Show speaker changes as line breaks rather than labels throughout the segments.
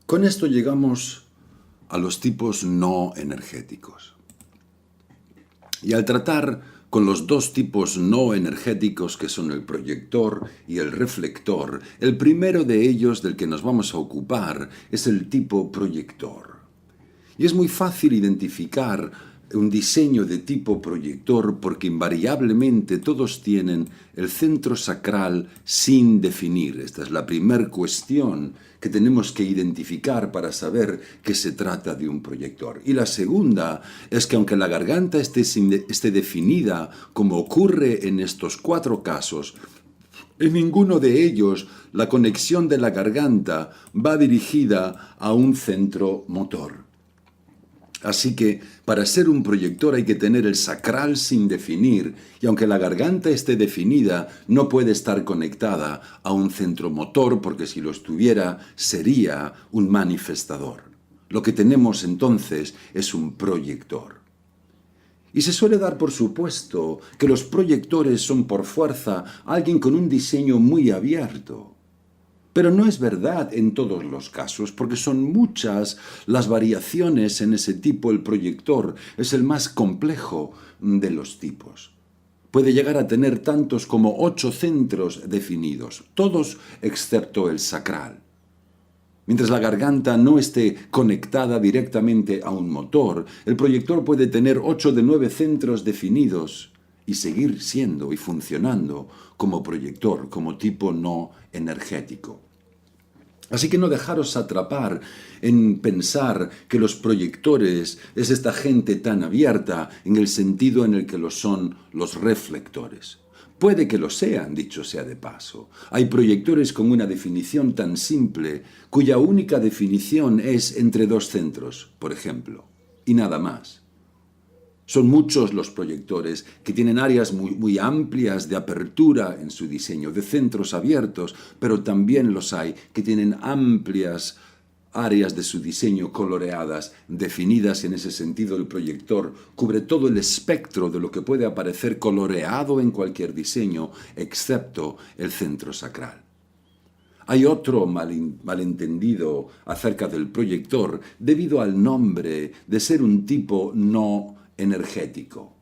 Con esto llegamos a los tipos no energéticos. Y al tratar con los dos tipos no energéticos que son el proyector y el reflector, el primero de ellos del que nos vamos a ocupar es el tipo proyector. Y es muy fácil identificar un diseño de tipo proyector porque invariablemente todos tienen el centro sacral sin definir. Esta es la primera cuestión que tenemos que identificar para saber que se trata de un proyector. Y la segunda es que aunque la garganta esté definida como ocurre en estos cuatro casos, en ninguno de ellos la conexión de la garganta va dirigida a un centro motor. Así que para ser un proyector hay que tener el sacral sin definir y aunque la garganta esté definida, no puede estar conectada a un centro motor porque si lo estuviera sería un manifestador. Lo que tenemos entonces es un proyector. Y se suele dar por supuesto que los proyectores son por fuerza alguien con un diseño muy abierto. Pero no es verdad en todos los casos, porque son muchas las variaciones en ese tipo. El proyector es el más complejo de los tipos. Puede llegar a tener tantos como 8 centros definidos, todos excepto el sacral. Mientras la garganta no esté conectada directamente a un motor, el proyector puede tener 8 de 9 centros definidos y seguir siendo y funcionando como proyector, como tipo no energético. Así que no dejaros atrapar en pensar que los proyectores es esta gente tan abierta en el sentido en el que lo son los reflectores. Puede que lo sean, dicho sea de paso. Hay proyectores con una definición tan simple, cuya única definición es entre dos centros, por ejemplo, y nada más. Son muchos los proyectores que tienen áreas muy amplias de apertura en su diseño, de centros abiertos, pero también los hay que tienen amplias áreas de su diseño coloreadas, definidas. En ese sentido el proyector cubre todo el espectro de lo que puede aparecer coloreado en cualquier diseño, excepto el centro sacral. Hay otro malentendido acerca del proyector debido al nombre de ser un tipo no energético,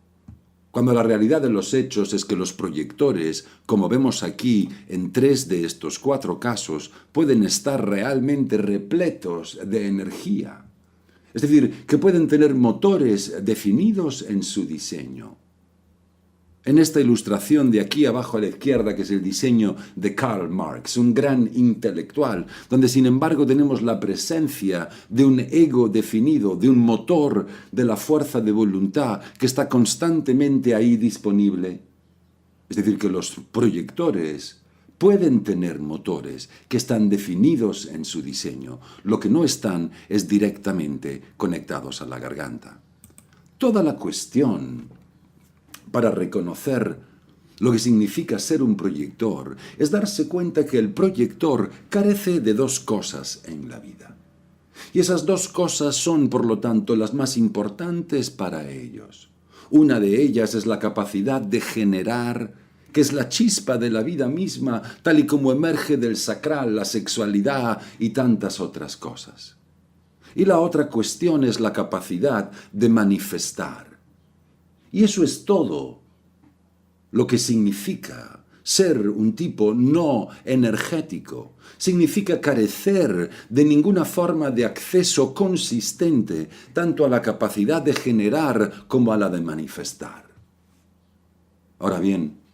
cuando la realidad de los hechos es que los proyectores, como vemos aquí en 3 de estos 4 casos, pueden estar realmente repletos de energía. Es decir, que pueden tener motores definidos en su diseño. En esta ilustración de aquí abajo a la izquierda, que es el diseño de Karl Marx, un gran intelectual, donde sin embargo tenemos la presencia de un ego definido, de un motor de la fuerza de voluntad que está constantemente ahí disponible. Es decir, que los proyectores pueden tener motores que están definidos en su diseño. Lo que no están es directamente conectados a la garganta. Toda la cuestión para reconocer lo que significa ser un proyector es darse cuenta que el proyector carece de 2 cosas en la vida. Y esas 2 cosas son, por lo tanto, las más importantes para ellos. Una de ellas es la capacidad de generar, que es la chispa de la vida misma, tal y como emerge del sacral, la sexualidad y tantas otras cosas. Y la otra cuestión es la capacidad de manifestar. Y eso es todo lo que significa ser un tipo no energético. Significa carecer de ninguna forma de acceso consistente tanto a la capacidad de generar como a la de manifestar. Ahora bien,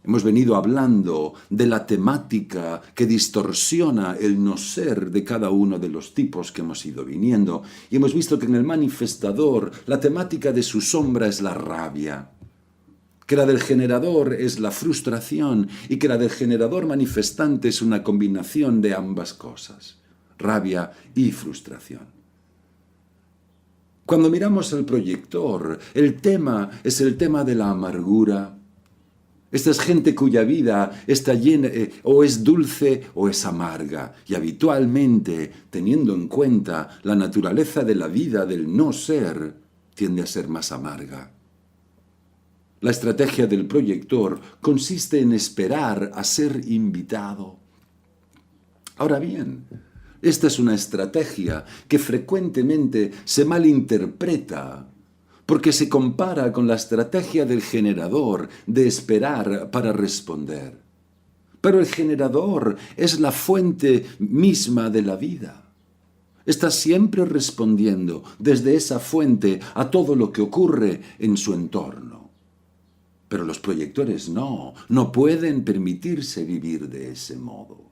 hemos venido hablando de la temática que distorsiona el no ser de cada uno de los tipos que hemos ido viniendo y hemos visto que en el manifestador la temática de su sombra es la rabia, que la del generador es la frustración y que la del generador manifestante es una combinación de ambas cosas, rabia y frustración. Cuando miramos al proyector, el tema es el tema de la amargura. Esta es gente cuya vida está llena, o es dulce o es amarga. Y habitualmente, teniendo en cuenta la naturaleza de la vida del no ser, tiende a ser más amarga. La estrategia del proyector consiste en esperar a ser invitado. Ahora bien, Esta es una estrategia que frecuentemente se malinterpreta porque se compara con la estrategia del generador de esperar para responder. Pero el generador es la fuente misma de la vida. Está siempre respondiendo desde esa fuente a todo lo que ocurre en su entorno. Pero los proyectores no pueden permitirse vivir de ese modo.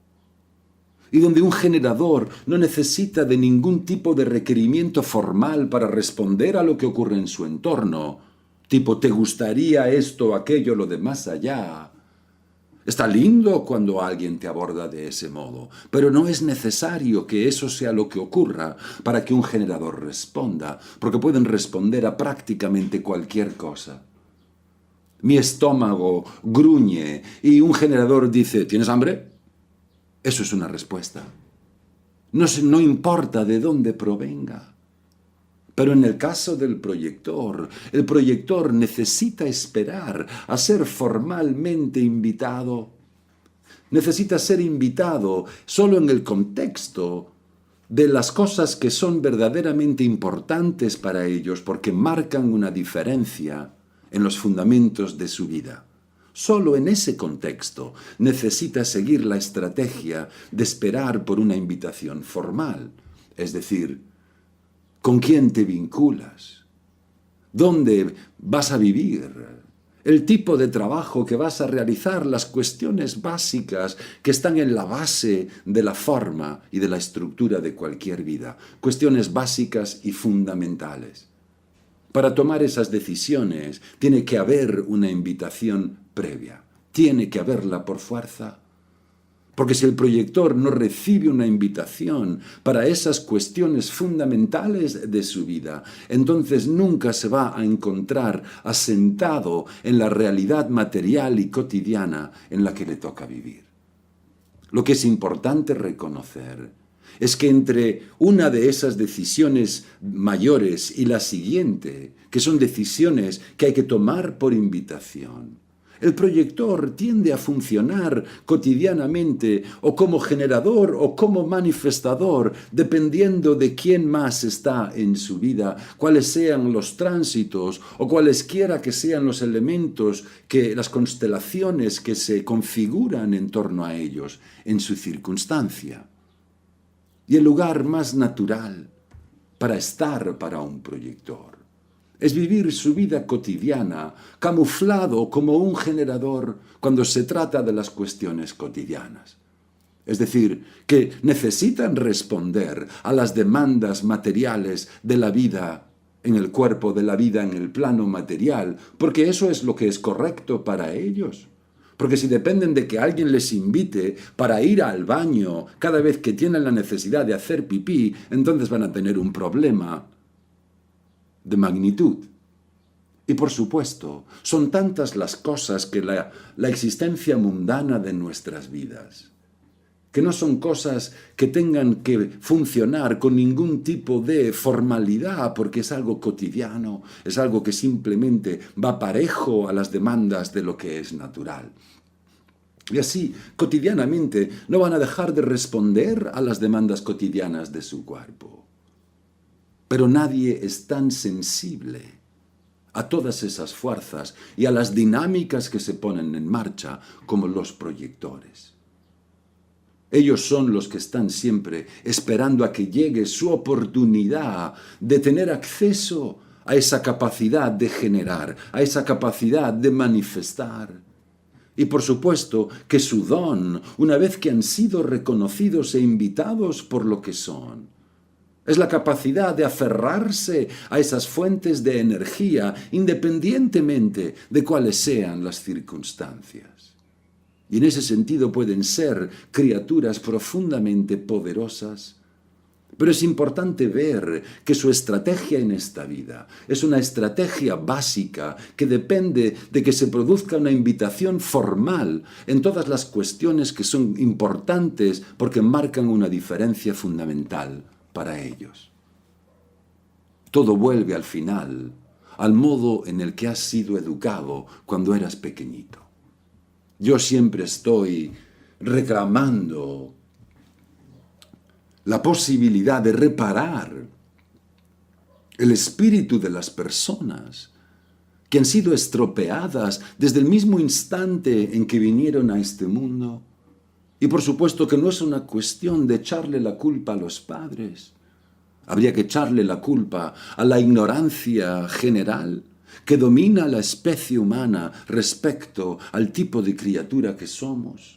Y donde un generador no necesita de ningún tipo de requerimiento formal para responder a lo que ocurre en su entorno, tipo, ¿te gustaría esto, aquello, lo de más allá? Está lindo cuando alguien te aborda de ese modo, pero no es necesario que eso sea lo que ocurra para que un generador responda, porque pueden responder a prácticamente cualquier cosa. Mi estómago gruñe y un generador dice, ¿tienes hambre? Eso es una respuesta. No importa de dónde provenga. Pero en el caso del proyector, el proyector necesita esperar a ser formalmente invitado. Necesita ser invitado solo en el contexto de las cosas que son verdaderamente importantes para ellos porque marcan una diferencia en los fundamentos de su vida. Solo en ese contexto necesita seguir la estrategia de esperar por una invitación formal, es decir, ¿con quién te vinculas? ¿Dónde vas a vivir? El tipo de trabajo que vas a realizar, las cuestiones básicas que están en la base de la forma y de la estructura de cualquier vida, cuestiones básicas y fundamentales. Para tomar esas decisiones tiene que haber una invitación previa, tiene que haberla por fuerza. Porque si el proyector no recibe una invitación para esas cuestiones fundamentales de su vida, entonces nunca se va a encontrar asentado en la realidad material y cotidiana en la que le toca vivir. Lo que es importante reconocer es que entre una de esas decisiones mayores y la siguiente, que son decisiones que hay que tomar por invitación, el proyector tiende a funcionar cotidianamente o como generador o como manifestador, dependiendo de quién más está en su vida, cuáles sean los tránsitos o cualesquiera que sean los elementos, las constelaciones que se configuran en torno a ellos en su circunstancia. Y el lugar más natural para estar para un proyector es vivir su vida cotidiana, camuflado como un generador cuando se trata de las cuestiones cotidianas. Es decir, que necesitan responder a las demandas materiales de la vida en el cuerpo, de la vida en el plano material, porque eso es lo que es correcto para ellos. Porque si dependen de que alguien les invite para ir al baño cada vez que tienen la necesidad de hacer pipí, entonces van a tener un problema de magnitud. Y por supuesto, son tantas las cosas que la existencia mundana de nuestras vidas, que no son cosas que tengan que funcionar con ningún tipo de formalidad, porque es algo cotidiano, es algo que simplemente va parejo a las demandas de lo que es natural. Y así, cotidianamente, no van a dejar de responder a las demandas cotidianas de su cuerpo. Pero nadie es tan sensible a todas esas fuerzas y a las dinámicas que se ponen en marcha como los proyectores. Ellos son los que están siempre esperando a que llegue su oportunidad de tener acceso a esa capacidad de generar, a esa capacidad de manifestar. Y por supuesto que su don, una vez que han sido reconocidos e invitados por lo que son, es la capacidad de aferrarse a esas fuentes de energía independientemente de cuáles sean las circunstancias. Y en ese sentido pueden ser criaturas profundamente poderosas. Pero es importante ver que su estrategia en esta vida es una estrategia básica que depende de que se produzca una invitación formal en todas las cuestiones que son importantes porque marcan una diferencia fundamental para ellos. Todo vuelve al final al modo en el que has sido educado cuando eras pequeñito. Yo siempre estoy reclamando la posibilidad de reparar el espíritu de las personas que han sido estropeadas desde el mismo instante en que vinieron a este mundo. Y por supuesto que no es una cuestión de echarle la culpa a los padres. Habría que echarle la culpa a la ignorancia general que domina la especie humana respecto al tipo de criatura que somos.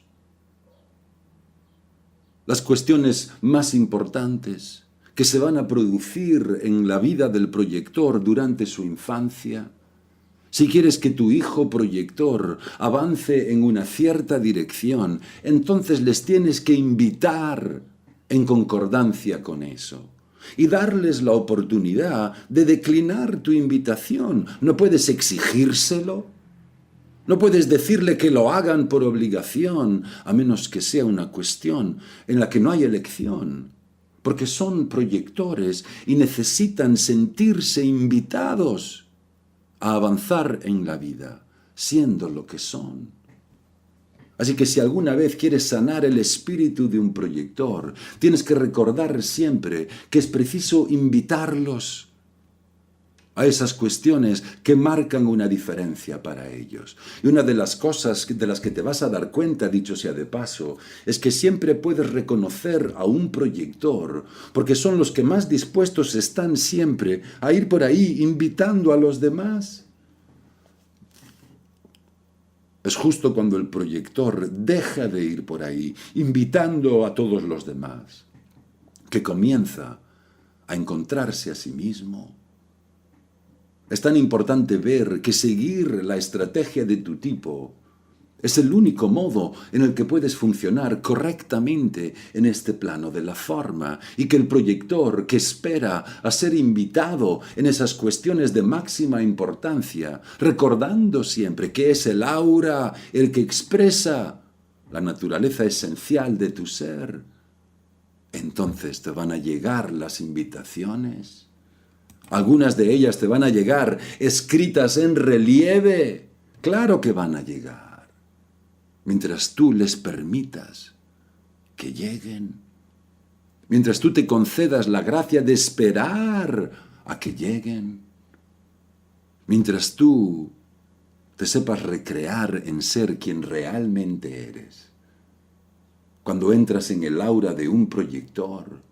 Las cuestiones más importantes que se van a producir en la vida del proyector durante su infancia. Si quieres que tu hijo proyector avance en una cierta dirección, entonces les tienes que invitar en concordancia con eso y darles la oportunidad de declinar tu invitación. No puedes exigírselo, no puedes decirle que lo hagan por obligación, a menos que sea una cuestión en la que no hay elección, porque son proyectores y necesitan sentirse invitados a avanzar en la vida, siendo lo que son. Así que si alguna vez quieres sanar el espíritu de un proyector, tienes que recordar siempre que es preciso invitarlos a esas cuestiones que marcan una diferencia para ellos. Y una de las cosas de las que te vas a dar cuenta, dicho sea de paso, es que siempre puedes reconocer a un proyector, porque son los que más dispuestos están siempre a ir por ahí invitando a los demás. Es justo cuando el proyector deja de ir por ahí, invitando a todos los demás, que comienza a encontrarse a sí mismo. Es tan importante ver que seguir la estrategia de tu tipo es el único modo en el que puedes funcionar correctamente en este plano de la forma, y que el proyector que espera a ser invitado en esas cuestiones de máxima importancia, recordando siempre que es el aura el que expresa la naturaleza esencial de tu ser, entonces te van a llegar las invitaciones. Algunas de ellas te van a llegar escritas en relieve. Claro que van a llegar, mientras tú les permitas que lleguen, mientras tú te concedas la gracia de esperar a que lleguen, mientras tú te sepas recrear en ser quien realmente eres. Cuando entras en el aura de un proyector,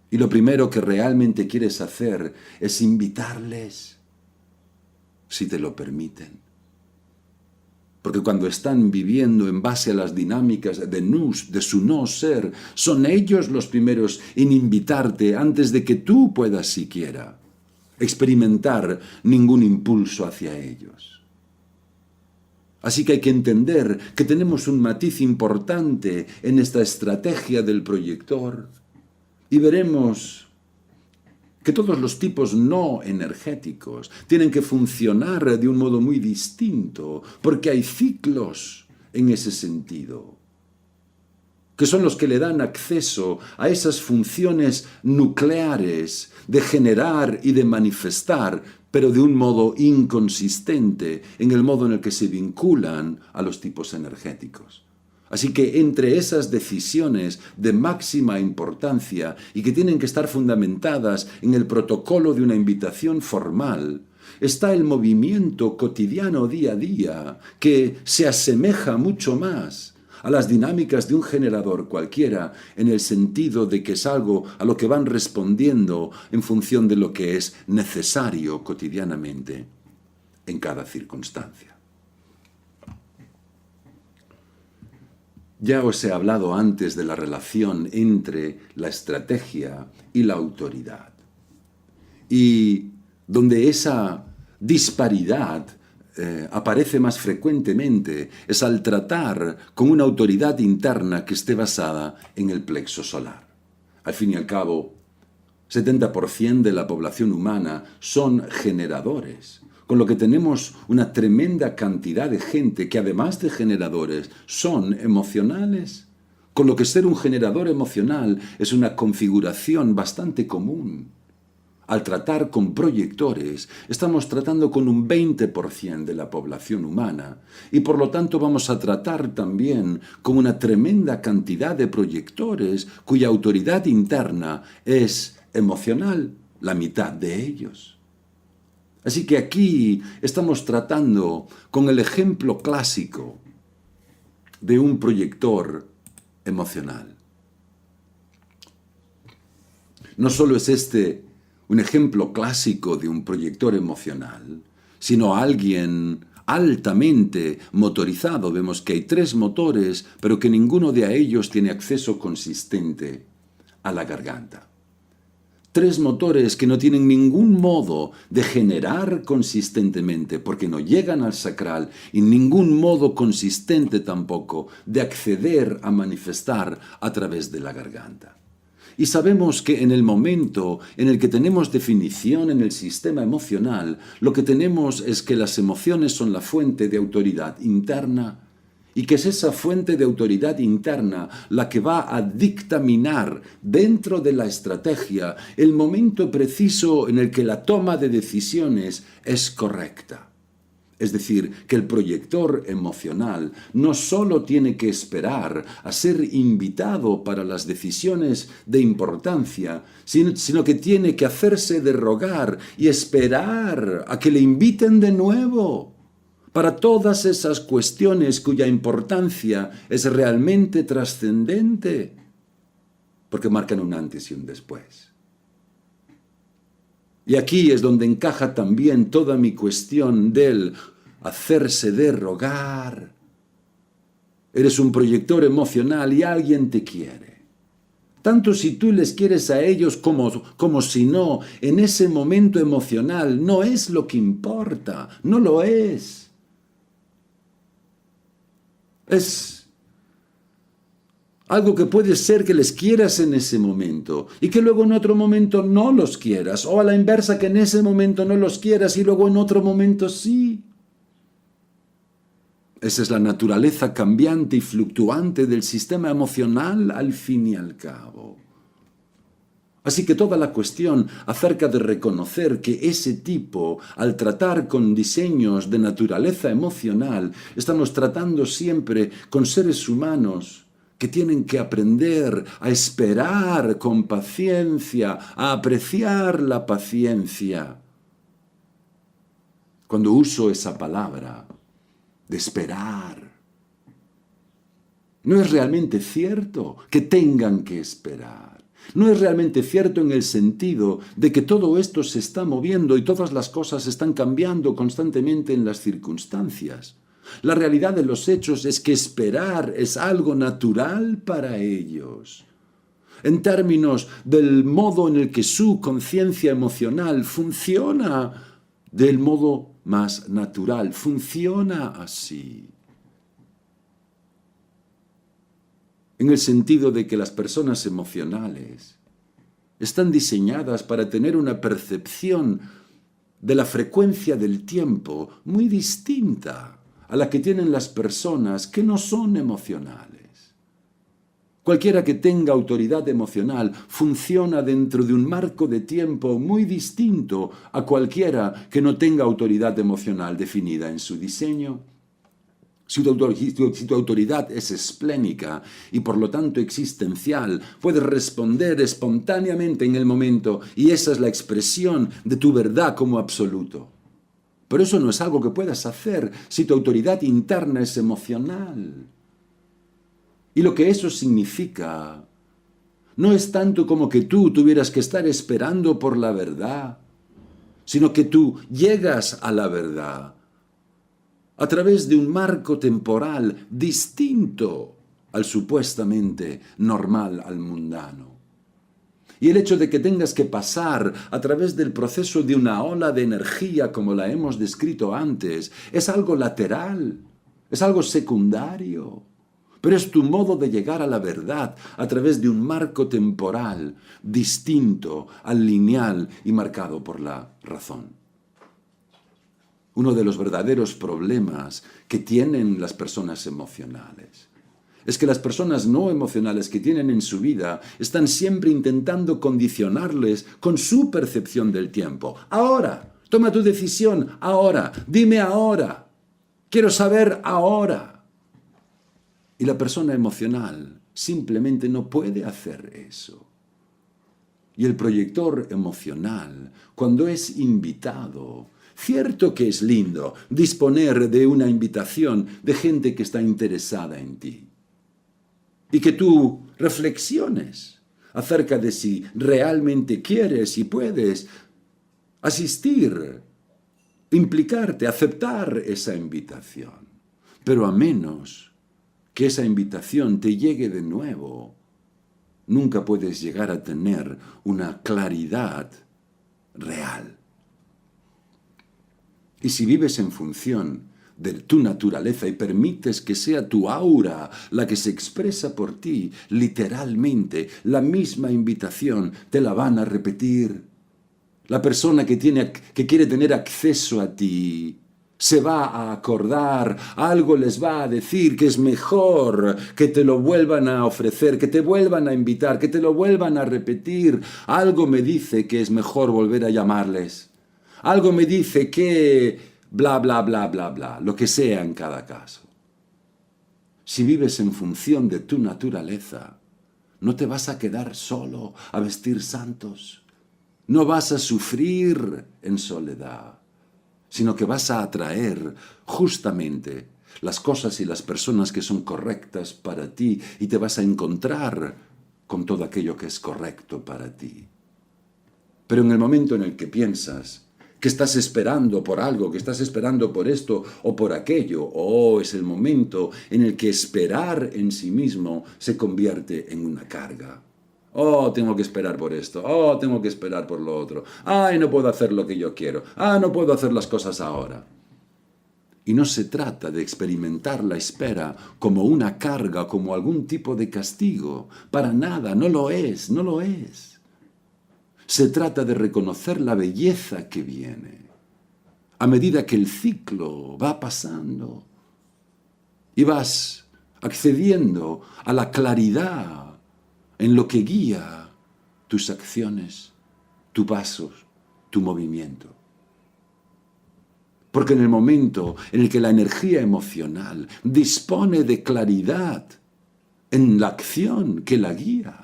y lo primero que realmente quieres hacer es invitarles, si te lo permiten. Porque cuando están viviendo en base a las dinámicas de su no ser, son ellos los primeros en invitarte antes de que tú puedas siquiera experimentar ningún impulso hacia ellos. Así que hay que entender que tenemos un matiz importante en esta estrategia del proyector. Y veremos que todos los tipos no energéticos tienen que funcionar de un modo muy distinto, porque hay ciclos en ese sentido, que son los que le dan acceso a esas funciones nucleares de generar y de manifestar, pero de un modo inconsistente en el modo en el que se vinculan a los tipos energéticos. Así que entre esas decisiones de máxima importancia y que tienen que estar fundamentadas en el protocolo de una invitación formal, está el movimiento cotidiano día a día, que se asemeja mucho más a las dinámicas de un generador cualquiera, en el sentido de que es algo a lo que van respondiendo en función de lo que es necesario cotidianamente en cada circunstancia. Ya os he hablado antes de la relación entre la estrategia y la autoridad, y donde esa disparidad aparece más frecuentemente es al tratar con una autoridad interna que esté basada en el plexo solar. Al fin y al cabo, 70% de la población humana son generadores, con lo que tenemos una tremenda cantidad de gente que, además de generadores, son emocionales, con lo que ser un generador emocional es una configuración bastante común. Al tratar con proyectores, estamos tratando con un 20% de la población humana y por lo tanto vamos a tratar también con una tremenda cantidad de proyectores cuya autoridad interna es emocional, la mitad de ellos. Así que aquí estamos tratando con el ejemplo clásico de un proyector emocional. No solo es este un ejemplo clásico de un proyector emocional, sino alguien altamente motorizado. Vemos que hay 3 motores, pero que ninguno de ellos tiene acceso consistente a la garganta. 3 motores que no tienen ningún modo de generar consistentemente, porque no llegan al sacral, y ningún modo consistente tampoco de acceder a manifestar a través de la garganta. Y sabemos que en el momento en el que tenemos definición en el sistema emocional, lo que tenemos es que las emociones son la fuente de autoridad interna y que es esa fuente de autoridad interna la que va a dictaminar dentro de la estrategia el momento preciso en el que la toma de decisiones es correcta. Es decir, que el proyector emocional no solo tiene que esperar a ser invitado para las decisiones de importancia, sino que tiene que hacerse de rogar y esperar a que le inviten de nuevo para todas esas cuestiones cuya importancia es realmente trascendente, porque marcan un antes y un después. Y aquí es donde encaja también toda mi cuestión del hacerse de rogar. Eres un proyector emocional y alguien te quiere. Tanto si tú les quieres a ellos como si no, en ese momento emocional no es lo que importa, no lo es. Es algo que puede ser que les quieras en ese momento y que luego en otro momento no los quieras, o a la inversa que en ese momento no los quieras y luego en otro momento sí. Esa es la naturaleza cambiante y fluctuante del sistema emocional al fin y al cabo. Así que toda la cuestión acerca de reconocer que ese tipo, al tratar con diseños de naturaleza emocional, estamos tratando siempre con seres humanos que tienen que aprender a esperar con paciencia, a apreciar la paciencia. Cuando uso esa palabra de esperar, no es realmente cierto que tengan que esperar. No es realmente cierto en el sentido de que todo esto se está moviendo y todas las cosas están cambiando constantemente en las circunstancias. La realidad de los hechos es que esperar es algo natural para ellos. En términos del modo en el que su conciencia emocional funciona del modo más natural, funciona así. En el sentido de que las personas emocionales están diseñadas para tener una percepción de la frecuencia del tiempo muy distinta a la que tienen las personas que no son emocionales. Cualquiera que tenga autoridad emocional funciona dentro de un marco de tiempo muy distinto a cualquiera que no tenga autoridad emocional definida en su diseño. Si tu autoridad es esplénica y por lo tanto existencial, puedes responder espontáneamente en el momento y esa es la expresión de tu verdad como absoluto. Pero eso no es algo que puedas hacer si tu autoridad interna es emocional. Y lo que eso significa no es tanto como que tú tuvieras que estar esperando por la verdad, sino que tú llegas a la verdad a través de un marco temporal distinto al supuestamente normal, al mundano. Y el hecho de que tengas que pasar a través del proceso de una ola de energía, como la hemos descrito antes, es algo lateral, es algo secundario. Pero es tu modo de llegar a la verdad a través de un marco temporal distinto al lineal y marcado por la razón. Uno de los verdaderos problemas que tienen las personas emocionales es que las personas no emocionales que tienen en su vida están siempre intentando condicionarles con su percepción del tiempo. Ahora, toma tu decisión ahora, dime ahora, quiero saber ahora. Y la persona emocional simplemente no puede hacer eso. Y el proyector emocional, cuando es invitado, cierto que es lindo disponer de una invitación de gente que está interesada en ti. Y que tú reflexiones acerca de si realmente quieres y puedes asistir, implicarte, aceptar esa invitación. Pero a menos que esa invitación te llegue de nuevo, nunca puedes llegar a tener una claridad real. Y si vives en función de tu naturaleza y permites que sea tu aura la que se expresa por ti, literalmente, la misma invitación te la van a repetir. La persona que quiere tener acceso a ti se va a acordar, algo les va a decir que es mejor que te lo vuelvan a ofrecer, que te vuelvan a invitar, que te lo vuelvan a repetir. Algo me dice que es mejor volver a llamarles. Algo me dice que bla, bla, bla, bla, bla, lo que sea en cada caso. Si vives en función de tu naturaleza, no te vas a quedar solo a vestir santos. No vas a sufrir en soledad, sino que vas a atraer justamente las cosas y las personas que son correctas para ti y te vas a encontrar con todo aquello que es correcto para ti. Pero en el momento en el que piensas que estás esperando por algo, que estás esperando por esto o por aquello, es el momento en el que esperar en sí mismo se convierte en una carga. Tengo que esperar por esto. Tengo que esperar por lo otro. No puedo hacer lo que yo quiero. No puedo hacer las cosas ahora. Y no se trata de experimentar la espera como una carga, como algún tipo de castigo. Para nada, no lo es, no lo es. Se trata de reconocer la belleza que viene a medida que el ciclo va pasando y vas accediendo a la claridad en lo que guía tus acciones, tus pasos, tu movimiento. Porque en el momento en el que la energía emocional dispone de claridad en la acción que la guía,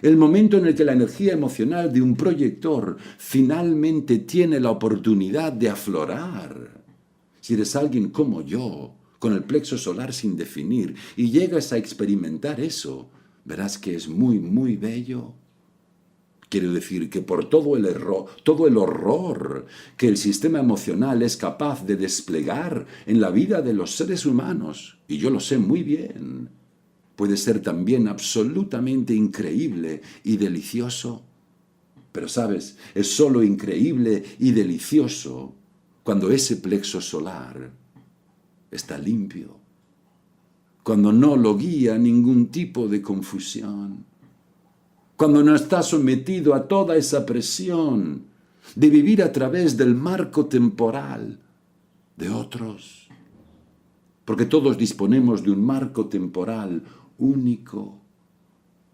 el momento en el que la energía emocional de un proyector finalmente tiene la oportunidad de aflorar, si eres alguien como yo, con el plexo solar sin definir, y llegas a experimentar eso, verás que es muy, muy bello. Quiero decir que por todo el horror que el sistema emocional es capaz de desplegar en la vida de los seres humanos, y yo lo sé muy bien, puede ser también absolutamente increíble y delicioso. Pero, ¿sabes? Es solo increíble y delicioso cuando ese plexo solar está limpio, cuando no lo guía ningún tipo de confusión, cuando no está sometido a toda esa presión de vivir a través del marco temporal de otros. Porque todos disponemos de un marco temporal único.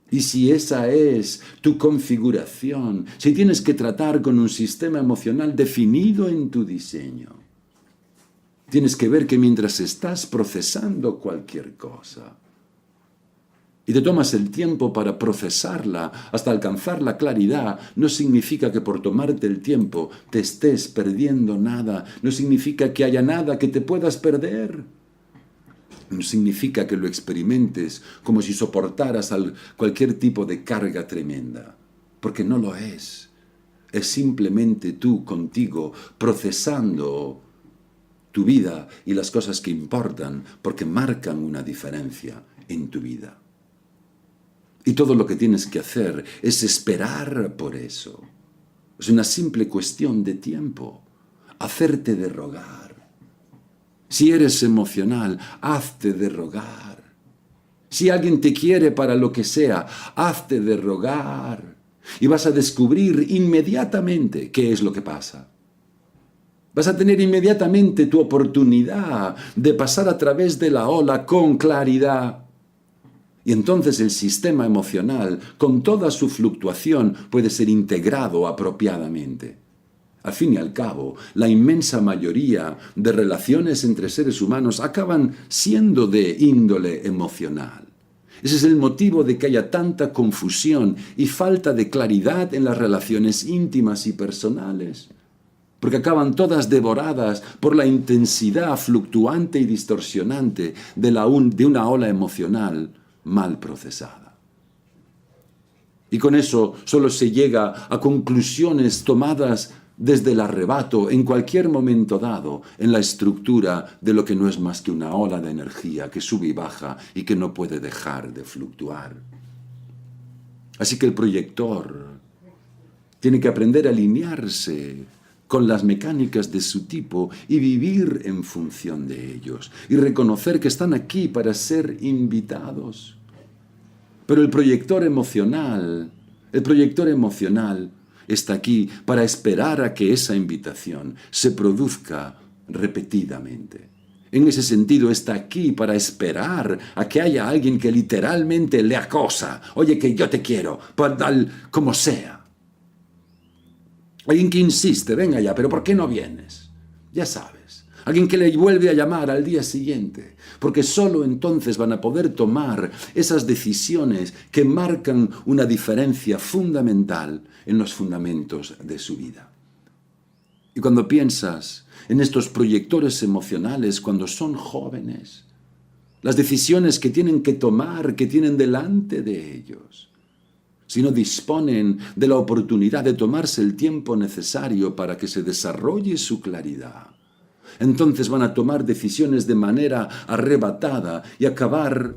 Y si esa es tu configuración, si tienes que tratar con un sistema emocional definido en tu diseño, tienes que ver que mientras estás procesando cualquier cosa, y te tomas el tiempo para procesarla hasta alcanzar la claridad, no significa que por tomarte el tiempo te estés perdiendo nada, no significa que haya nada que te puedas perder. No significa que lo experimentes como si soportaras cualquier tipo de carga tremenda, porque no lo es. Es simplemente tú contigo procesando tu vida y las cosas que importan, porque marcan una diferencia en tu vida. Y todo lo que tienes que hacer es esperar por eso. Es una simple cuestión de tiempo. Hacerte de rogar. Si eres emocional, hazte de rogar. Si alguien te quiere para lo que sea, hazte de rogar. Y vas a descubrir inmediatamente qué es lo que pasa. Vas a tener inmediatamente tu oportunidad de pasar a través de la ola con claridad. Y entonces el sistema emocional, con toda su fluctuación, puede ser integrado apropiadamente. Al fin y al cabo, la inmensa mayoría de relaciones entre seres humanos acaban siendo de índole emocional. Ese es el motivo de que haya tanta confusión y falta de claridad en las relaciones íntimas y personales, porque acaban todas devoradas por la intensidad fluctuante y distorsionante de una ola emocional mal procesada. Y con eso solo se llega a conclusiones tomadas desde el arrebato en cualquier momento dado en la estructura de lo que no es más que una ola de energía que sube y baja y que no puede dejar de fluctuar. Así que el proyector tiene que aprender a alinearse con las mecánicas de su tipo y vivir en función de ellos y reconocer que están aquí para ser invitados. Pero el proyector emocional está aquí para esperar a que esa invitación se produzca repetidamente. En ese sentido, está aquí para esperar a que haya alguien que literalmente le acosa. Oye, que yo te quiero, como sea. Alguien que insiste, venga ya, pero ¿por qué no vienes? Ya sabes. Alguien que le vuelve a llamar al día siguiente, porque solo entonces van a poder tomar esas decisiones que marcan una diferencia fundamental en los fundamentos de su vida. Y cuando piensas en estos proyectores emocionales cuando son jóvenes, las decisiones que tienen que tomar, que tienen delante de ellos, si no disponen de la oportunidad de tomarse el tiempo necesario para que se desarrolle su claridad, entonces van a tomar decisiones de manera arrebatada y acabar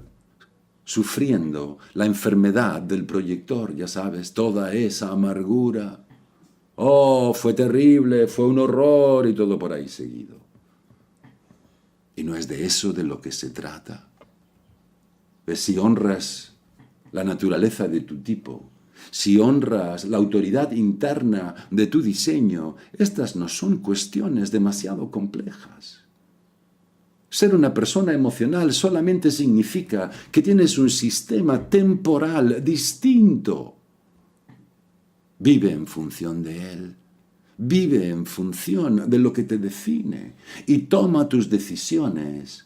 sufriendo la enfermedad del proyector, ya sabes, toda esa amargura. Oh, fue terrible, fue un horror y todo por ahí seguido. Y no es de eso de lo que se trata. ¿Ves? Si honras la naturaleza de tu tipo, si honras la autoridad interna de tu diseño, estas no son cuestiones demasiado complejas. Ser una persona emocional solamente significa que tienes un sistema temporal distinto. Vive en función de él. Vive en función de lo que te define y toma tus decisiones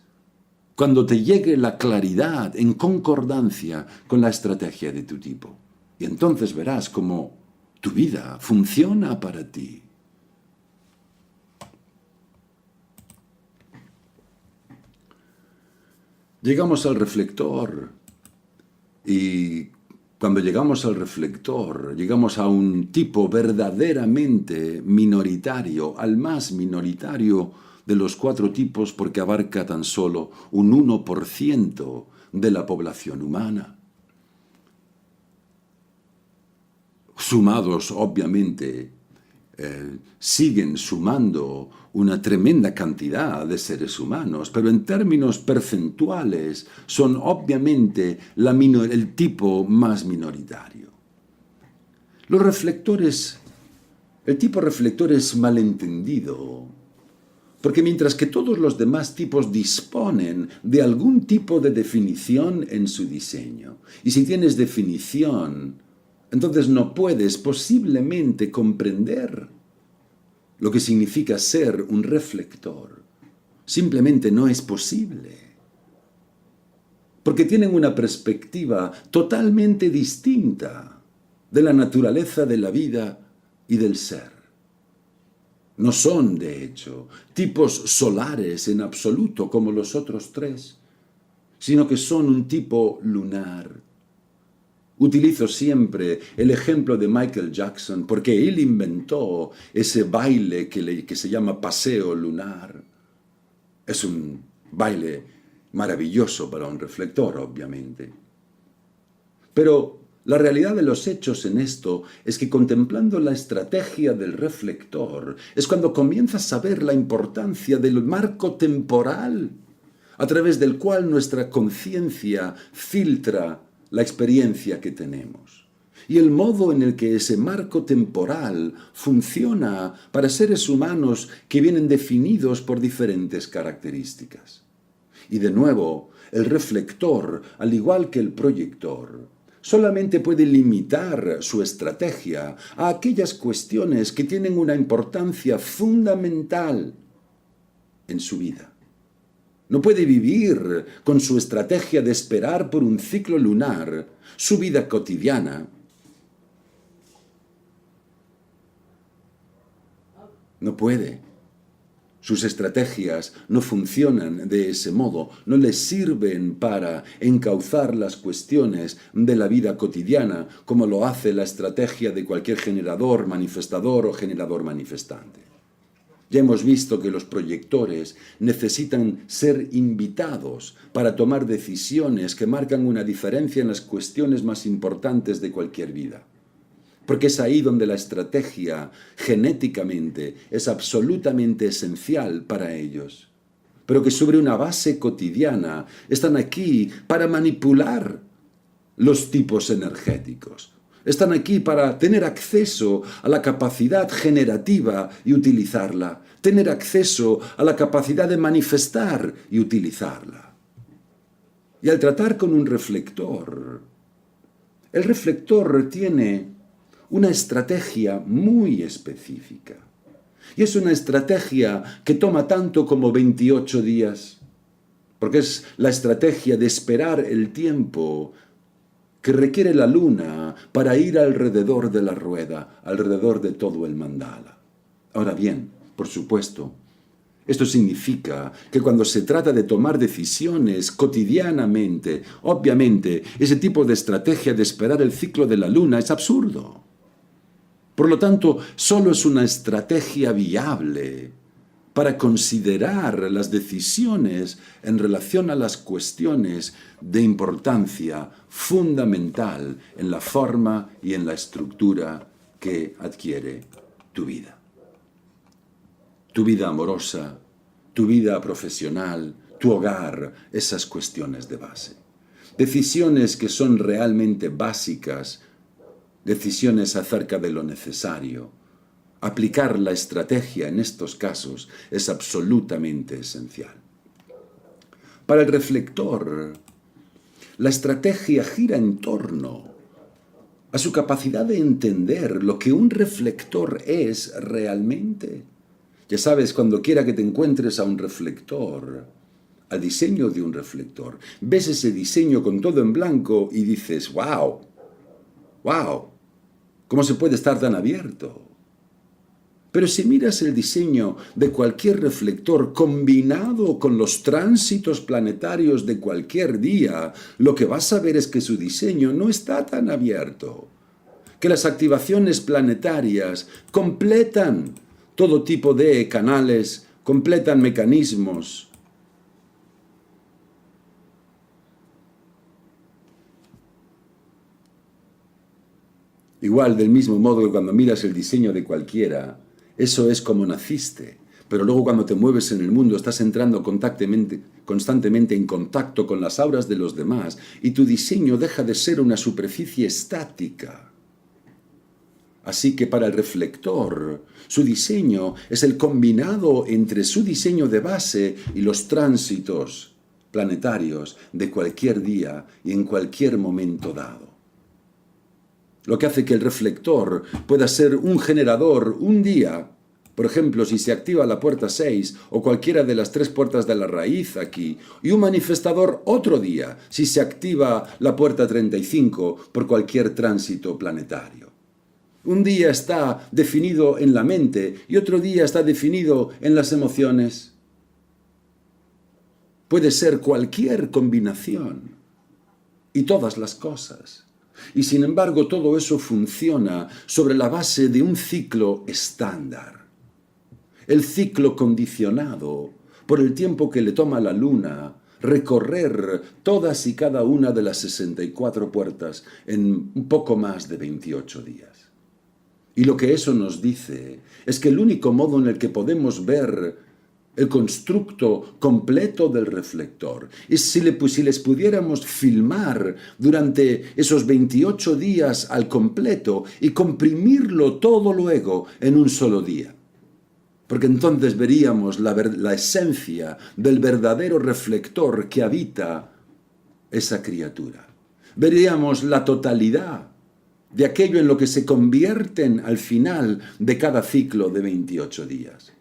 cuando te llegue la claridad en concordancia con la estrategia de tu tipo. Y entonces verás cómo tu vida funciona para ti. Llegamos al reflector y cuando llegamos al reflector, llegamos a un tipo verdaderamente minoritario, al más minoritario de los 4 tipos porque abarca tan solo un 1% de la población humana. Sumados, obviamente, siguen sumando una tremenda cantidad de seres humanos, pero en términos percentuales son obviamente el tipo más minoritario. Los reflectores, el tipo reflector es malentendido, porque mientras que todos los demás tipos disponen de algún tipo de definición en su diseño, y si tienes definición, entonces no puedes posiblemente comprender lo que significa ser un reflector. Simplemente no es posible. Porque tienen una perspectiva totalmente distinta de la naturaleza de la vida y del ser. No son, de hecho, tipos solares en absoluto como los otros 3, sino que son un tipo lunar. Utilizo siempre el ejemplo de Michael Jackson porque él inventó ese baile que se llama paseo lunar. Es un baile maravilloso para un reflector, obviamente. Pero la realidad de los hechos en esto es que contemplando la estrategia del reflector es cuando comienzas a ver la importancia del marco temporal a través del cual nuestra conciencia filtra la experiencia que tenemos y el modo en el que ese marco temporal funciona para seres humanos que vienen definidos por diferentes características. Y de nuevo, el reflector, al igual que el proyector, solamente puede limitar su estrategia a aquellas cuestiones que tienen una importancia fundamental en su vida. No puede vivir con su estrategia de esperar por un ciclo lunar su vida cotidiana. No puede. Sus estrategias no funcionan de ese modo, no les sirven para encauzar las cuestiones de la vida cotidiana como lo hace la estrategia de cualquier generador, manifestador o generador manifestante. Ya hemos visto que los proyectores necesitan ser invitados para tomar decisiones que marcan una diferencia en las cuestiones más importantes de cualquier vida. Porque es ahí donde la estrategia genéticamente es absolutamente esencial para ellos. Pero que sobre una base cotidiana están aquí para manipular los tipos energéticos. Están aquí para tener acceso a la capacidad generativa y utilizarla. Tener acceso a la capacidad de manifestar y utilizarla. Y al tratar con un reflector, el reflector tiene una estrategia muy específica. Y es una estrategia que toma tanto como 28 días. Porque es la estrategia de esperar el tiempo que requiere la luna para ir alrededor de la rueda, alrededor de todo el mandala. Ahora bien, por supuesto, esto significa que cuando se trata de tomar decisiones cotidianamente, obviamente, ese tipo de estrategia de esperar el ciclo de la luna es absurdo. Por lo tanto, solo es una estrategia viable para considerar las decisiones en relación a las cuestiones de importancia fundamental en la forma y en la estructura que adquiere tu vida. Tu vida amorosa, tu vida profesional, tu hogar, esas cuestiones de base. Decisiones que son realmente básicas, decisiones acerca de lo necesario. Aplicar la estrategia en estos casos es absolutamente esencial. Para el reflector, la estrategia gira en torno a su capacidad de entender lo que un reflector es realmente. Ya sabes, cuando quiera que te encuentres a un reflector, al diseño de un reflector, ves ese diseño con todo en blanco y dices, ¡wow! ¡Wow! ¿Cómo se puede estar tan abierto? Pero si miras el diseño de cualquier reflector combinado con los tránsitos planetarios de cualquier día, lo que vas a ver es que su diseño no está tan abierto, que las activaciones planetarias completan todo tipo de canales, completan mecanismos. Igual, del mismo modo que cuando miras el diseño de cualquiera, eso es como naciste. Pero luego cuando te mueves en el mundo estás entrando constantemente en contacto con las auras de los demás y tu diseño deja de ser una superficie estática. Así que para el reflector, su diseño es el combinado entre su diseño de base y los tránsitos planetarios de cualquier día y en cualquier momento dado. Lo que hace que el reflector pueda ser un generador un día, por ejemplo, si se activa la puerta 6 o cualquiera de las 3 puertas de la raíz aquí, y un manifestador otro día, si se activa la puerta 35 por cualquier tránsito planetario. Un día está definido en la mente y otro día está definido en las emociones. Puede ser cualquier combinación y todas las cosas. Y sin embargo todo eso funciona sobre la base de un ciclo estándar. El ciclo condicionado por el tiempo que le toma a la luna recorrer todas y cada una de las 64 puertas en un poco más de 28 días. Y lo que eso nos dice es que el único modo en el que podemos ver el constructo completo del reflector es si les pudiéramos filmar durante esos 28 días al completo y comprimirlo todo luego en un solo día. porque entonces veríamos la esencia del verdadero reflector que habita esa criatura. Veríamos la totalidad de aquello en lo que se convierten al final de cada ciclo de 28 días.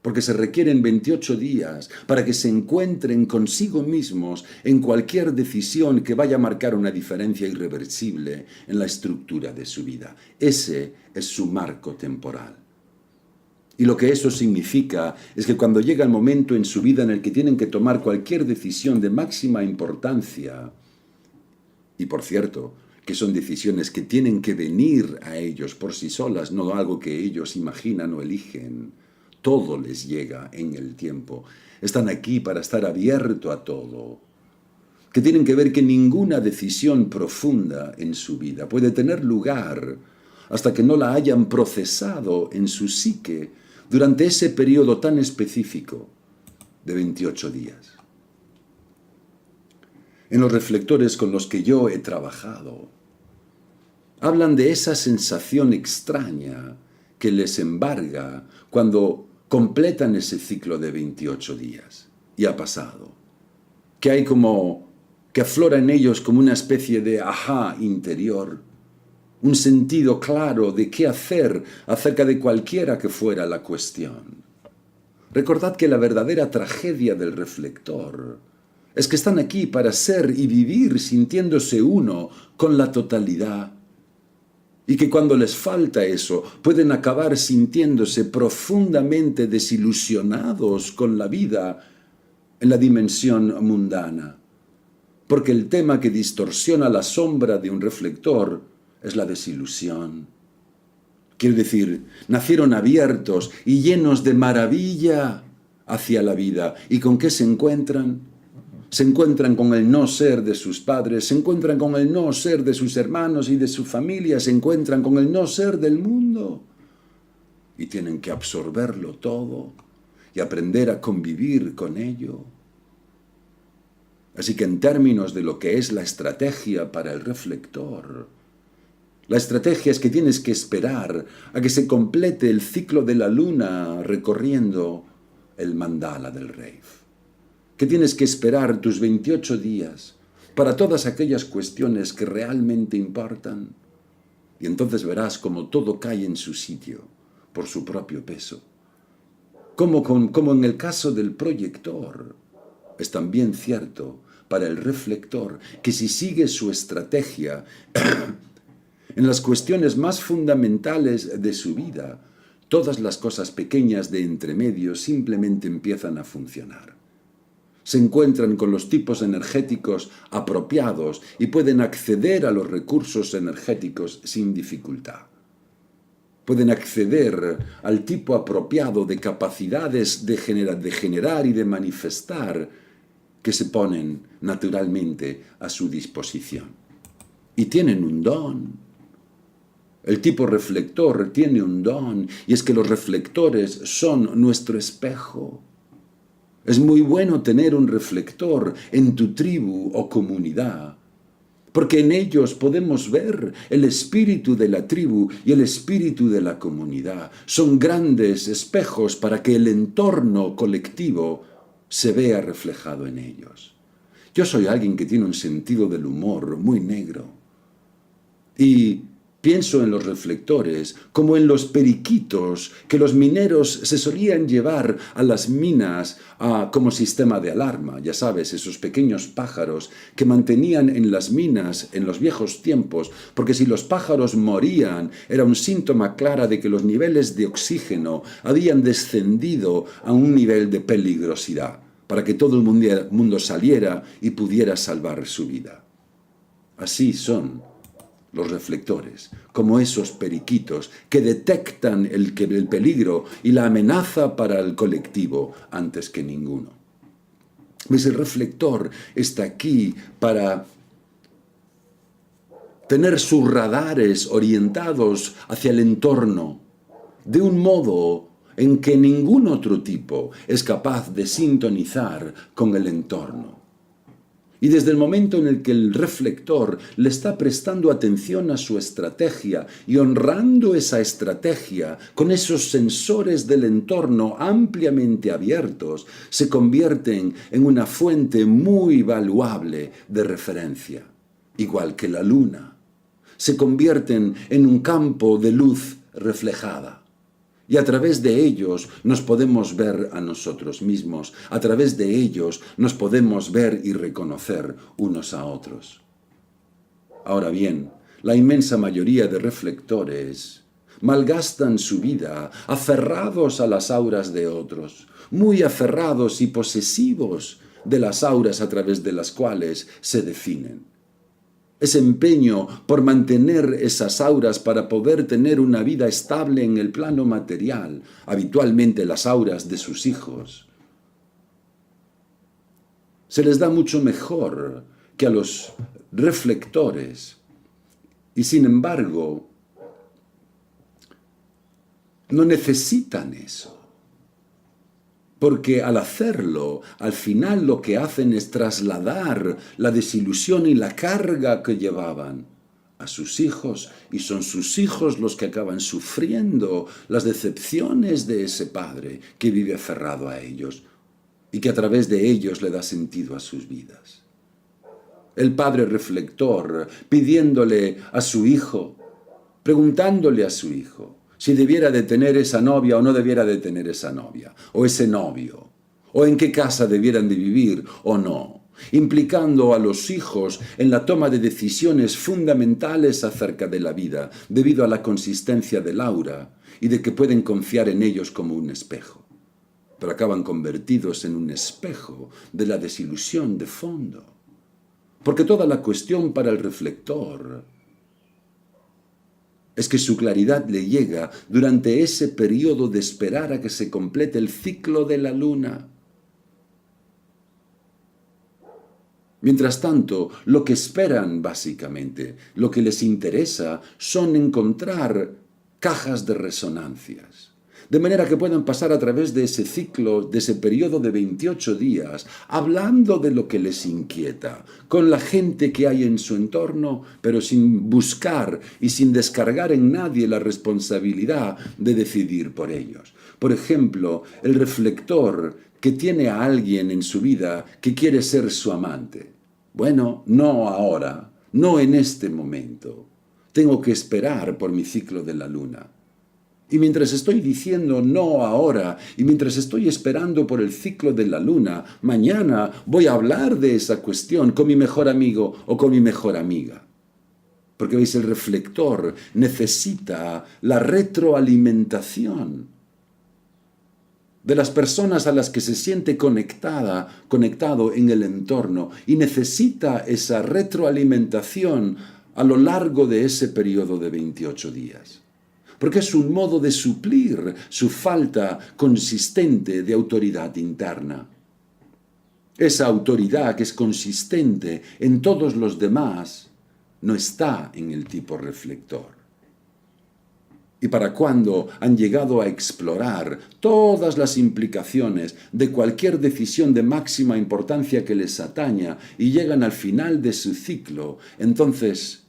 Porque se requieren 28 días para que se encuentren consigo mismos en cualquier decisión que vaya a marcar una diferencia irreversible en la estructura de su vida. Ese es su marco temporal. Y lo que eso significa es que cuando llega el momento en su vida en el que tienen que tomar cualquier decisión de máxima importancia, y por cierto, que son decisiones que tienen que venir a ellos por sí solas, no algo que ellos imaginan o eligen, todo les llega en el tiempo. Están aquí para estar abierto a todo. Que tienen que ver que ninguna decisión profunda en su vida puede tener lugar hasta que no la hayan procesado en su psique durante ese periodo tan específico de 28 días. En los reflectores con los que yo he trabajado, hablan de esa sensación extraña que les embarga cuando completan ese ciclo de 28 días. Y ha pasado. Que hay que aflora en ellos como una especie de ajá interior, un sentido claro de qué hacer acerca de cualquiera que fuera la cuestión. Recordad que la verdadera tragedia del reflector es que están aquí para ser y vivir sintiéndose uno con la totalidad. Y que cuando les falta eso, pueden acabar sintiéndose profundamente desilusionados con la vida en la dimensión mundana. Porque el tema que distorsiona la sombra de un reflector es la desilusión. Quiero decir, nacieron abiertos y llenos de maravilla hacia la vida. ¿Y con qué se encuentran? Se encuentran con el no ser de sus padres, se encuentran con el no ser de sus hermanos y de su familia, se encuentran con el no ser del mundo. Y tienen que absorberlo todo y aprender a convivir con ello. Así que en términos de lo que es la estrategia para el reflector, la estrategia es que tienes que esperar a que se complete el ciclo de la luna recorriendo el mandala del Reif. Que tienes que esperar tus 28 días para todas aquellas cuestiones que realmente importan. Y entonces verás cómo todo cae en su sitio por su propio peso. Como en el caso del proyector, es también cierto para el reflector que si sigue su estrategia en las cuestiones más fundamentales de su vida, todas las cosas pequeñas de entremedio simplemente empiezan a funcionar. Se encuentran con los tipos energéticos apropiados y pueden acceder a los recursos energéticos sin dificultad. Pueden acceder al tipo apropiado de capacidades de generar y de manifestar que se ponen naturalmente a su disposición. Y tienen un don. El tipo reflector tiene un don, y es que los reflectores son nuestro espejo. Es muy bueno tener un reflector en tu tribu o comunidad, porque en ellos podemos ver el espíritu de la tribu y el espíritu de la comunidad. Son grandes espejos para que el entorno colectivo se vea reflejado en ellos. Yo soy alguien que tiene un sentido del humor muy negro y pienso en los reflectores como en los periquitos que los mineros se solían llevar a las minas como sistema de alarma. Ya sabes, esos pequeños pájaros que mantenían en las minas en los viejos tiempos, porque si los pájaros morían era un síntoma claro de que los niveles de oxígeno habían descendido a un nivel de peligrosidad, para que todo el mundo saliera y pudiera salvar su vida. Así son los reflectores, como esos periquitos que detectan el peligro y la amenaza para el colectivo antes que ninguno. Ese reflector está aquí para tener sus radares orientados hacia el entorno de un modo en que ningún otro tipo es capaz de sintonizar con el entorno. Y desde el momento en el que el reflector le está prestando atención a su estrategia y honrando esa estrategia con esos sensores del entorno ampliamente abiertos, se convierten en una fuente muy valuable de referencia, igual que la luna. Se convierten en un campo de luz reflejada. Y a través de ellos nos podemos ver a nosotros mismos. A través de ellos nos podemos ver y reconocer unos a otros. Ahora bien, la inmensa mayoría de reflectores malgastan su vida aferrados a las auras de otros, muy aferrados y posesivos de las auras a través de las cuales se definen. Ese empeño por mantener esas auras para poder tener una vida estable en el plano material, habitualmente las auras de sus hijos, se les da mucho mejor que a los reflectores. Y sin embargo, no necesitan eso. Porque al hacerlo, al final lo que hacen es trasladar la desilusión y la carga que llevaban a sus hijos, y son sus hijos los que acaban sufriendo las decepciones de ese padre que vive aferrado a ellos y que a través de ellos le da sentido a sus vidas. El padre reflector pidiéndole a su hijo, preguntándole a su hijo, si debiera de tener esa novia o no debiera de tener esa novia, o ese novio, o en qué casa debieran de vivir o no, implicando a los hijos en la toma de decisiones fundamentales acerca de la vida, debido a la consistencia del aura y de que pueden confiar en ellos como un espejo. Pero acaban convertidos en un espejo de la desilusión de fondo. Porque toda la cuestión para el reflector es que su claridad le llega durante ese periodo de esperar a que se complete el ciclo de la luna. Mientras tanto, lo que esperan básicamente, lo que les interesa, son encontrar cajas de resonancias. De manera que puedan pasar a través de ese ciclo, de ese periodo de 28 días, hablando de lo que les inquieta, con la gente que hay en su entorno, pero sin buscar y sin descargar en nadie la responsabilidad de decidir por ellos. Por ejemplo, el reflector que tiene a alguien en su vida que quiere ser su amante. Bueno, no ahora, no en este momento. Tengo que esperar por mi ciclo de la luna. Y mientras estoy diciendo no ahora, y mientras estoy esperando por el ciclo de la luna, mañana voy a hablar de esa cuestión con mi mejor amigo o con mi mejor amiga. Porque veis, el reflector necesita la retroalimentación de las personas a las que se siente conectado en el entorno, y necesita esa retroalimentación a lo largo de ese periodo de 28 días. Porque es un modo de suplir su falta consistente de autoridad interna. Esa autoridad que es consistente en todos los demás no está en el tipo reflector. Y para cuando han llegado a explorar todas las implicaciones de cualquier decisión de máxima importancia que les ataña y llegan al final de su ciclo, entonces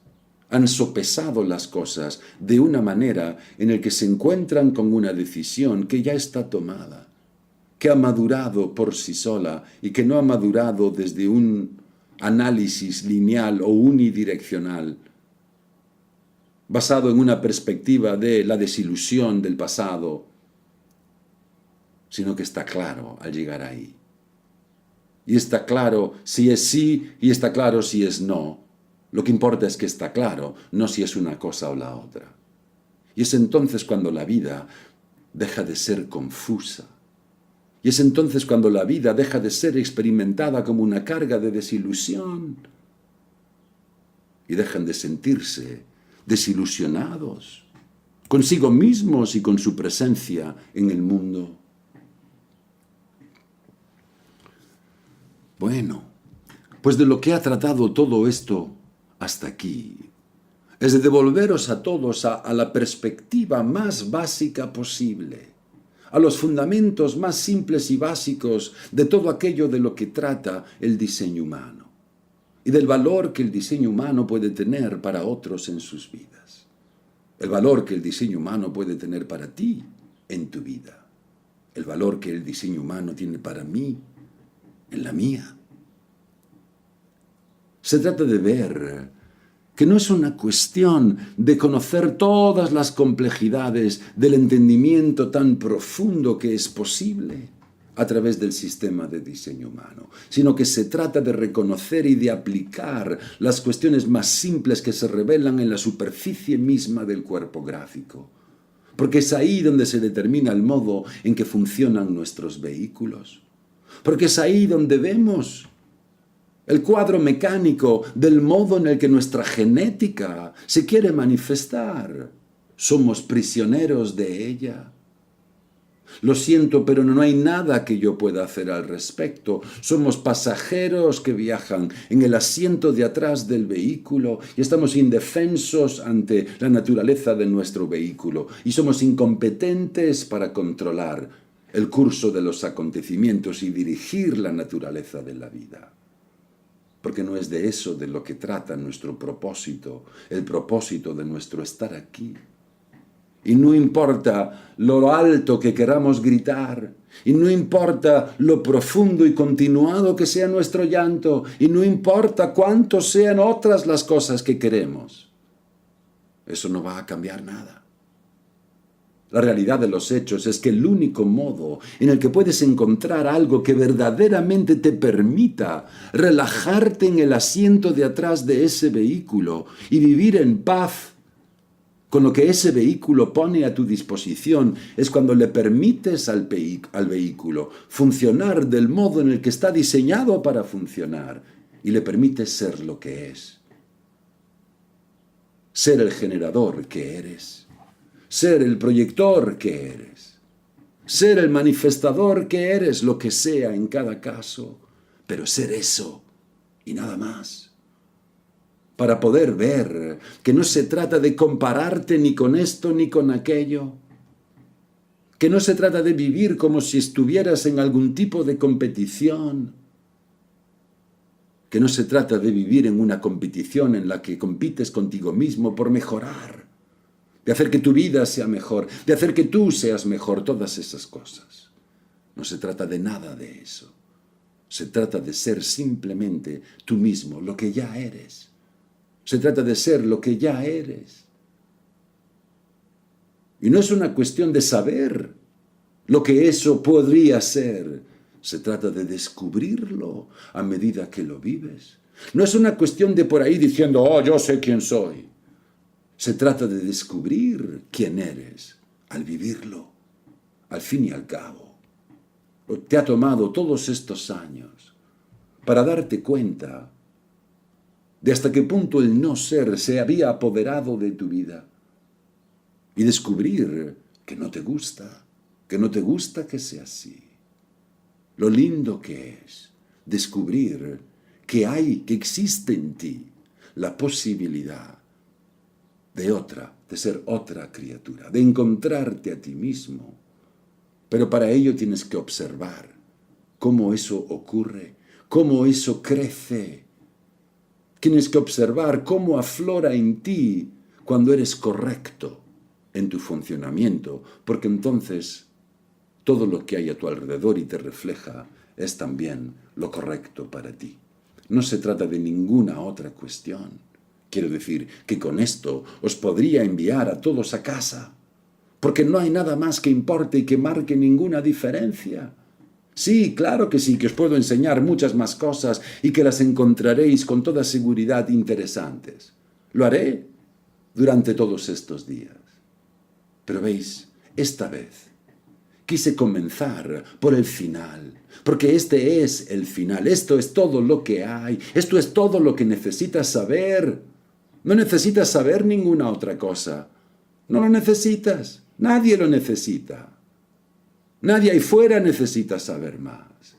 han sopesado las cosas de una manera en la que se encuentran con una decisión que ya está tomada, que ha madurado por sí sola y que no ha madurado desde un análisis lineal o unidireccional, basado en una perspectiva de la desilusión del pasado, sino que está claro al llegar ahí. Y está claro si es sí y está claro si es no. Lo que importa es que está claro, no si es una cosa o la otra. Y es entonces cuando la vida deja de ser confusa. Y es entonces cuando la vida deja de ser experimentada como una carga de desilusión. Y dejan de sentirse desilusionados consigo mismos y con su presencia en el mundo. Bueno, pues de lo que ha tratado todo esto hasta aquí es de devolveros a todos a la perspectiva más básica posible, a los fundamentos más simples y básicos de todo aquello de lo que trata el diseño humano. y del valor que el diseño humano puede tener para otros en sus vidas. El valor que el diseño humano puede tener para ti en tu vida. El valor que el diseño humano tiene para mí en la mía. Se trata de ver que no es una cuestión de conocer todas las complejidades del entendimiento tan profundo que es posible a través del sistema de diseño humano, sino que se trata de reconocer y de aplicar las cuestiones más simples que se revelan en la superficie misma del cuerpo gráfico. Porque es ahí donde se determina el modo en que funcionan nuestros vehículos. Porque es ahí donde vemos el cuadro mecánico del modo en el que nuestra genética se quiere manifestar. Somos prisioneros de ella. Lo siento, pero no hay nada que yo pueda hacer al respecto. Somos pasajeros que viajan en el asiento de atrás del vehículo y estamos indefensos ante la naturaleza de nuestro vehículo y somos incompetentes para controlar el curso de los acontecimientos y dirigir la naturaleza de la vida. Porque no es de eso de lo que trata nuestro propósito, el propósito de nuestro estar aquí. Y no importa lo alto que queramos gritar, y no importa lo profundo y continuado que sea nuestro llanto, y no importa cuánto sean otras las cosas que queremos. Eso no va a cambiar nada. La realidad de los hechos es que el único modo en el que puedes encontrar algo que verdaderamente te permita relajarte en el asiento de atrás de ese vehículo y vivir en paz con lo que ese vehículo pone a tu disposición es cuando le permites al vehículo funcionar del modo en el que está diseñado para funcionar y le permites ser lo que es. Ser el generador que eres. Ser el proyector que eres. Ser el manifestador que eres, lo que sea en cada caso. Pero ser eso y nada más. Para poder ver que no se trata de compararte ni con esto ni con aquello. Que no se trata de vivir como si estuvieras en algún tipo de competición. Que no se trata de vivir en una competición en la que compites contigo mismo por mejorar. De hacer que tu vida sea mejor, de hacer que tú seas mejor, todas esas cosas. No se trata de nada de eso. Se trata de ser simplemente tú mismo, lo que ya eres. Se trata de ser lo que ya eres. Y no es una cuestión de saber lo que eso podría ser. Se trata de descubrirlo a medida que lo vives. No es una cuestión de por ahí diciendo, oh, yo sé quién soy. Se trata de descubrir quién eres al vivirlo, al fin y al cabo. Te ha tomado todos estos años para darte cuenta de hasta qué punto el no ser se había apoderado de tu vida y descubrir que no te gusta que sea así. Lo lindo que es descubrir que existe en ti la posibilidad de ser otra criatura, de encontrarte a ti mismo. Pero para ello tienes que observar cómo eso ocurre, cómo eso crece. Tienes que observar cómo aflora en ti cuando eres correcto en tu funcionamiento, porque entonces todo lo que hay a tu alrededor y te refleja es también lo correcto para ti. No se trata de ninguna otra cuestión. Quiero decir que con esto os podría enviar a todos a casa, porque no hay nada más que importe y que marque ninguna diferencia. Sí, claro que sí, que os puedo enseñar muchas más cosas y que las encontraréis con toda seguridad interesantes. Lo haré durante todos estos días. Pero veis, esta vez quise comenzar por el final, porque este es el final, esto es todo lo que hay, esto es todo lo que necesitas saber. No necesitas saber ninguna otra cosa. No lo necesitas. Nadie lo necesita. Nadie ahí fuera necesita saber más.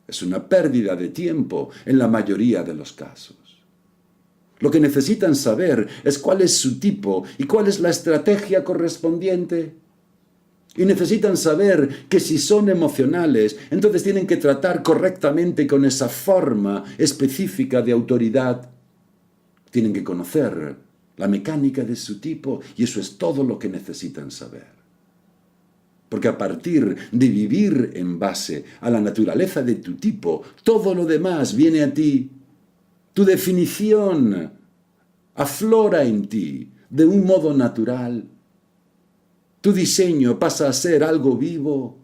Es una pérdida de tiempo en la mayoría de los casos. Lo que necesitan saber es cuál es su tipo y cuál es la estrategia correspondiente. Y necesitan saber que si son emocionales, entonces tienen que tratar correctamente con esa forma específica de autoridad. Tienen que conocer la mecánica de su tipo y eso es todo lo que necesitan saber. Porque a partir de vivir en base a la naturaleza de tu tipo, todo lo demás viene a ti. Tu definición aflora en ti de un modo natural. Tu diseño pasa a ser algo vivo.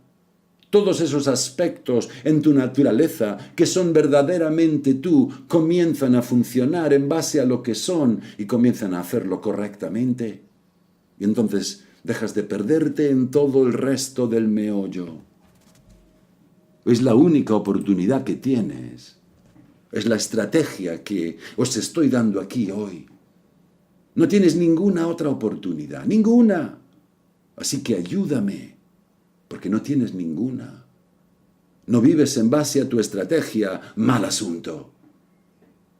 Todos esos aspectos en tu naturaleza que son verdaderamente tú comienzan a funcionar en base a lo que son y comienzan a hacerlo correctamente. Y entonces dejas de perderte en todo el resto del meollo. Es la única oportunidad que tienes. Es la estrategia que os estoy dando aquí hoy. No tienes ninguna otra oportunidad, ninguna. Así que ayúdame, porque no tienes ninguna. No vives en base a tu estrategia, mal asunto.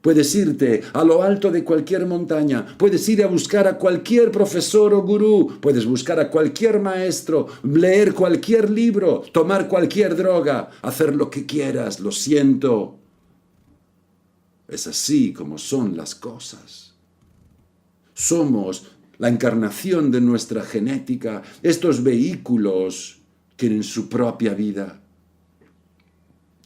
Puedes irte a lo alto de cualquier montaña, puedes ir a buscar a cualquier profesor o gurú, puedes buscar a cualquier maestro, leer cualquier libro, tomar cualquier droga, hacer lo que quieras, lo siento. Es así como son las cosas. Somos la encarnación de nuestra genética, estos vehículos tienen su propia vida.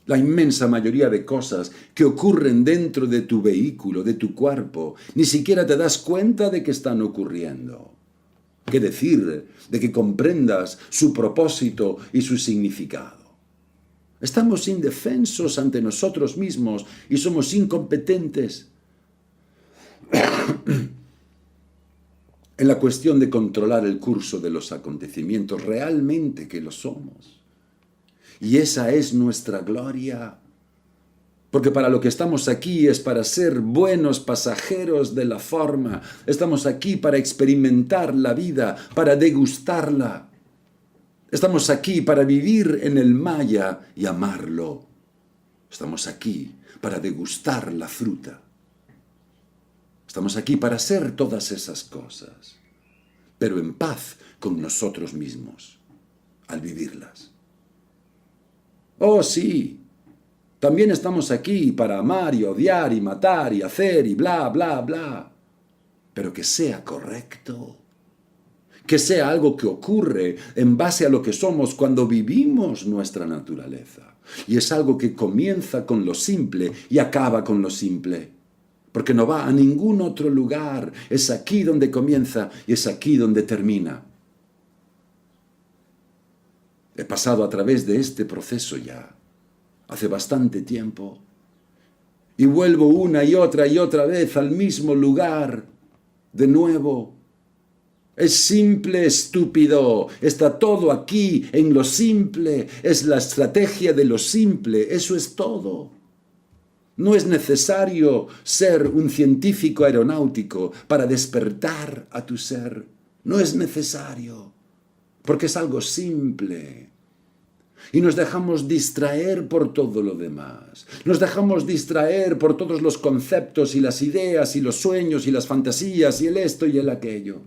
La inmensa mayoría de cosas que ocurren dentro de tu vehículo, de tu cuerpo, ni siquiera te das cuenta de que están ocurriendo. ¿Qué decir de que comprendas su propósito y su significado? Estamos indefensos ante nosotros mismos y somos incompetentes en la cuestión de controlar el curso de los acontecimientos, realmente que lo somos. Y esa es nuestra gloria, porque para lo que estamos aquí es para ser buenos pasajeros de la forma. Estamos aquí para experimentar la vida, para degustarla. Estamos aquí para vivir en el Maya y amarlo. Estamos aquí para degustar la fruta. Estamos aquí para ser todas esas cosas, pero en paz con nosotros mismos, al vivirlas. Oh, sí, también estamos aquí para amar y odiar y matar y hacer y bla, bla, bla, pero que sea correcto, que sea algo que ocurre en base a lo que somos cuando vivimos nuestra naturaleza. Y es algo que comienza con lo simple y acaba con lo simple. Porque no va a ningún otro lugar. Es aquí donde comienza y es aquí donde termina. He pasado a través de este proceso ya, hace bastante tiempo, y vuelvo una y otra vez al mismo lugar, de nuevo. Es simple, estúpido, está todo aquí en lo simple, es la estrategia de lo simple, eso es todo. No es necesario ser un científico aeronáutico para despertar a tu ser. No es necesario, porque es algo simple. Y nos dejamos distraer por todo lo demás. Nos dejamos distraer por todos los conceptos y las ideas y los sueños y las fantasías y el esto y el aquello.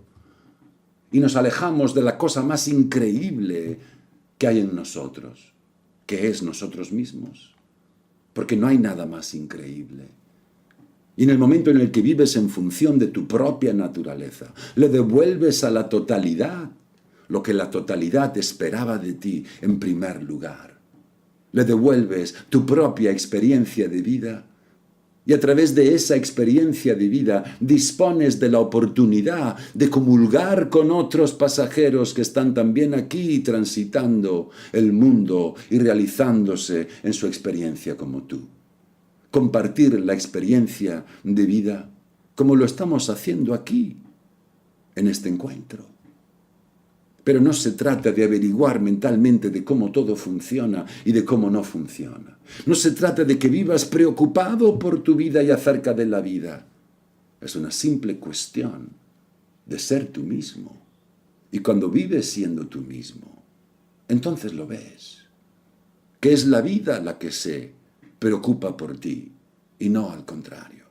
Y nos alejamos de la cosa más increíble que hay en nosotros, que es nosotros mismos. Porque no hay nada más increíble. Y en el momento en el que vives en función de tu propia naturaleza, le devuelves a la totalidad lo que la totalidad esperaba de ti en primer lugar. Le devuelves tu propia experiencia de vida y a través de esa experiencia de vida dispones de la oportunidad de comulgar con otros pasajeros que están también aquí transitando el mundo y realizándose en su experiencia como tú. Compartir la experiencia de vida como lo estamos haciendo aquí, en este encuentro. Pero no se trata de averiguar mentalmente de cómo todo funciona y de cómo no funciona. No se trata de que vivas preocupado por tu vida y acerca de la vida. Es una simple cuestión de ser tú mismo. Y cuando vives siendo tú mismo, entonces lo ves. Que es la vida la que se preocupa por ti y no al contrario.